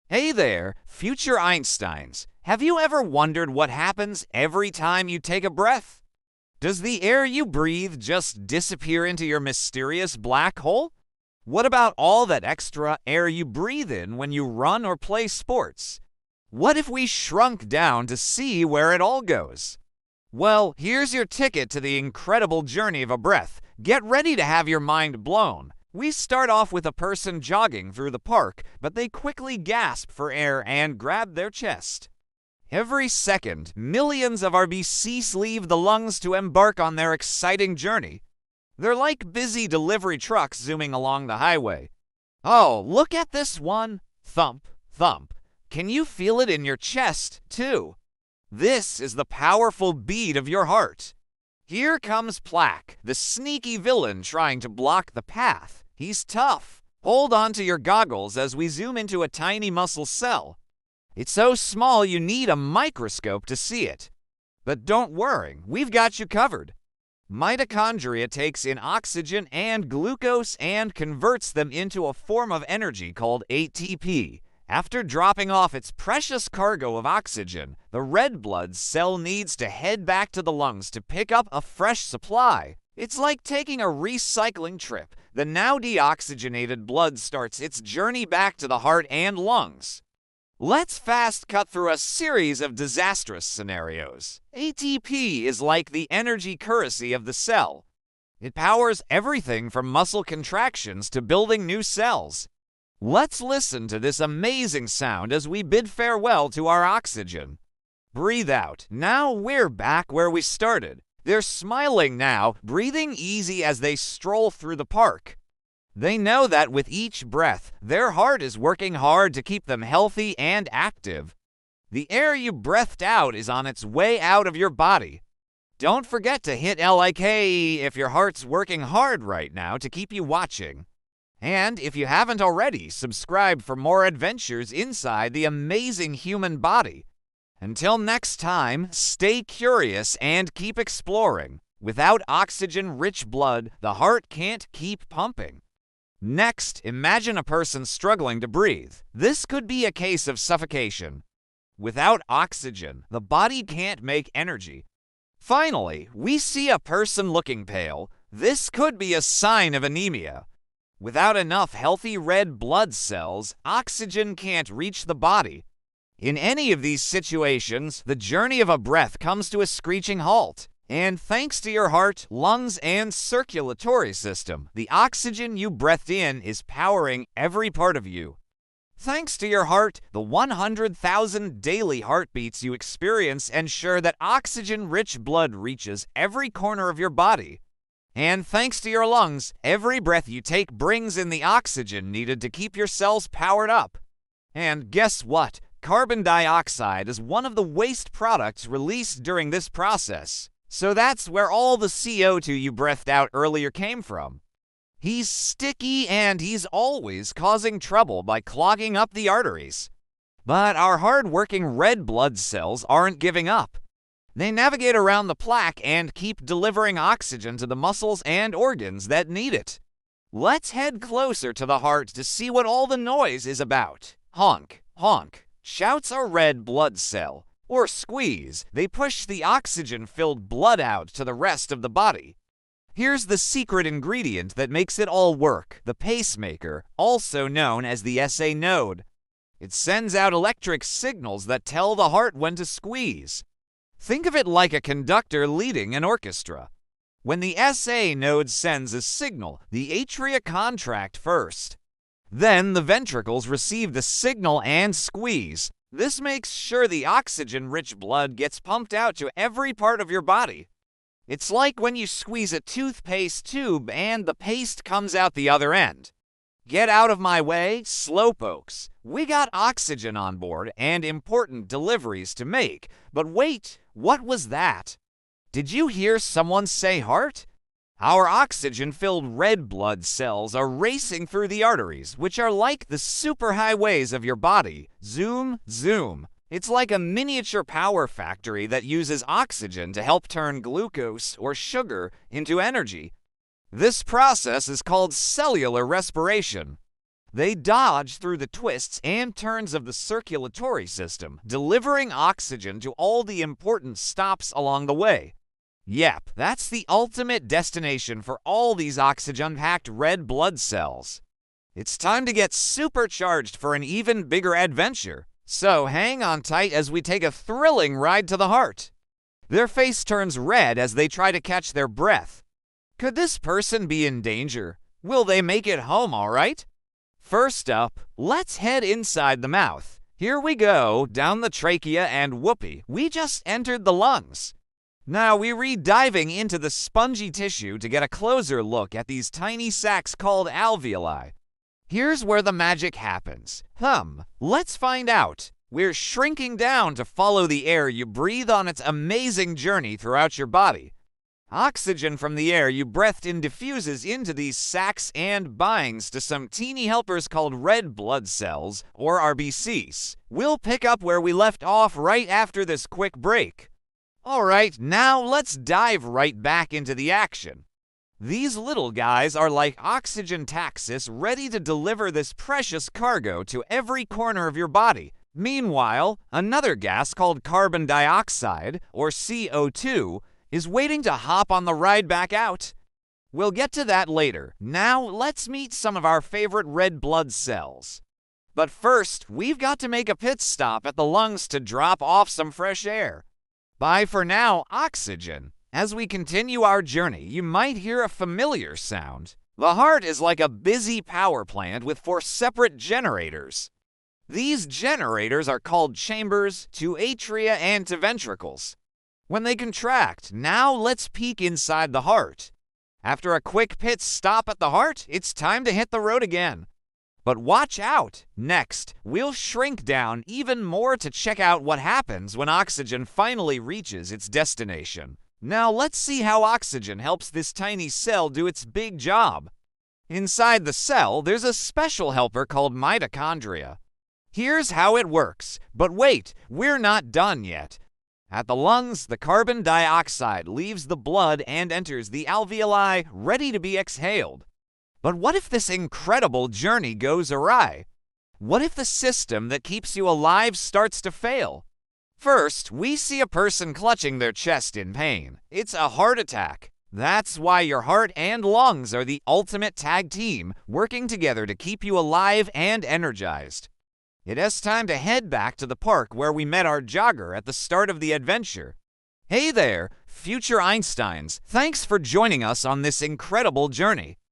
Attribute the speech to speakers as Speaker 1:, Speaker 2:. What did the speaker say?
Speaker 1: Hey there, future Einsteins. Have you ever wondered what happens every time you take a breath? Does the air you breathe just disappear into your mysterious black hole? What about all that extra air you breathe in when you run or play sports? What if we shrunk down to see where it all goes? Well, here's your ticket to the incredible journey of a breath. Get ready to have your mind blown. We start off with a person jogging through the park, but they quickly gasp for air and grab their chest. Every second, millions of RBCs leave the lungs to embark on their exciting journey. They're like busy delivery trucks zooming along the highway. Oh, look at this one. Thump, thump. Can you feel it in your chest, too? This is the powerful beat of your heart. Here comes Plaque, the sneaky villain trying to block the path. He's tough. Hold on to your goggles as we zoom into a tiny muscle cell. It's so small you need a microscope to see it. But don't worry, we've got you covered. Mitochondria takes in oxygen and glucose and converts them into a form of energy called ATP. After dropping off its precious cargo of oxygen, the red blood cell needs to head back to the lungs to pick up a fresh supply. It's like taking a recycling trip. The now deoxygenated blood starts its journey back to the heart and lungs. Let's fast cut through a series of disastrous scenarios. ATP is like the energy currency of the cell. It powers everything from muscle contractions to building new cells. Let's listen to this amazing sound as we bid farewell to our oxygen. Breathe out. Now we're back where we started. They're smiling now, breathing easy as they stroll through the park. They know that with each breath, their heart is working hard to keep them healthy and active. The air you breathed out is on its way out of your body. Don't forget to hit like if your heart's working hard right now to keep you watching. And if you haven't already, subscribe for more adventures inside the amazing human body. Until next time, stay curious and keep exploring. Without oxygen-rich blood, the heart can't keep pumping. Next, imagine a person struggling to breathe. This could be a case of suffocation. Without oxygen, the body can't make energy. Finally, we see a person looking pale. This could be a sign of anemia. Without enough healthy red blood cells, oxygen can't reach the body. In any of these situations, the journey of a breath comes to a screeching halt. And thanks to your heart, lungs, and circulatory system, the oxygen you breathed in is powering every part of you. Thanks to your heart, the 100,000 daily heartbeats you experience ensure that oxygen-rich blood reaches every corner of your body. And thanks to your lungs, every breath you take brings in the oxygen needed to keep your cells powered up. And guess what? Carbon dioxide is one of the waste products released during this process. So that's where all the CO2 you breathed out earlier came from. He's sticky and he's always causing trouble by clogging up the arteries. But our hard-working red blood cells aren't giving up. They navigate around the plaque and keep delivering oxygen to the muscles and organs that need it. Let's head closer to the heart to see what all the noise is about. Honk, honk. Shouts a red blood cell, or squeeze. They push the oxygen-filled blood out to the rest of the body. Here's the secret ingredient that makes it all work, the pacemaker, also known as the SA node. It sends out electric signals that tell the heart when to squeeze. Think of it like a conductor leading an orchestra. When the SA node sends a signal, the atria contract first. Then the ventricles receive the signal and squeeze. This makes sure the oxygen-rich blood gets pumped out to every part of your body. It's like when you squeeze a toothpaste tube and the paste comes out the other end. Get out of my way, slowpokes. We got oxygen on board and important deliveries to make. But wait, what was that? Did you hear someone say heart? Our oxygen-filled red blood cells are racing through the arteries, which are like the superhighways of your body. Zoom, zoom. It's like a miniature power factory that uses oxygen to help turn glucose or sugar into energy. This process is called cellular respiration. They dodge through the twists and turns of the circulatory system, delivering oxygen to all the important stops along the way. Yep, that's the ultimate destination for all these oxygen-packed red blood cells. It's time to get supercharged for an even bigger adventure. So hang on tight as we take a thrilling ride to the heart. Their face turns red as they try to catch their breath. Could this person be in danger? Will they make it home all right? First up, let's head inside the mouth. Here we go, down the trachea and whoopee, we just entered the lungs. Now we're diving into the spongy tissue to get a closer look at these tiny sacs called alveoli. Here's where the magic happens. Let's find out. We're shrinking down to follow the air you breathe on its amazing journey throughout your body. Oxygen from the air you breathed in diffuses into these sacs and binds to some teeny helpers called red blood cells, or RBCs. We'll pick up where we left off right after this quick break. Alright, now let's dive right back into the action. These little guys are like oxygen taxis ready to deliver this precious cargo to every corner of your body. Meanwhile, another gas called carbon dioxide, or CO2, is waiting to hop on the ride back out. We'll get to that later. Now let's meet some of our favorite red blood cells. But first, we've got to make a pit stop at the lungs to drop off some fresh air. Bye for now, oxygen. As we continue our journey, you might hear a familiar sound. The heart is like a busy power plant with 4 separate generators. These generators are called chambers, to atria, and to ventricles. When they contract, now let's peek inside the heart. After a quick pit stop at the heart, it's time to hit the road again. But watch out! Next, we'll shrink down even more to check out what happens when oxygen finally reaches its destination. Now let's see how oxygen helps this tiny cell do its big job. Inside the cell, there's a special helper called mitochondria. Here's how it works. But wait, we're not done yet. At the lungs, the carbon dioxide leaves the blood and enters the alveoli, ready to be exhaled. But what if this incredible journey goes awry? What if the system that keeps you alive starts to fail? First, we see a person clutching their chest in pain. It's a heart attack. That's why your heart and lungs are the ultimate tag team, working together to keep you alive and energized. It is time to head back to the park where we met our jogger at the start of the adventure. Hey there, future Einsteins. Thanks for joining us on this incredible journey.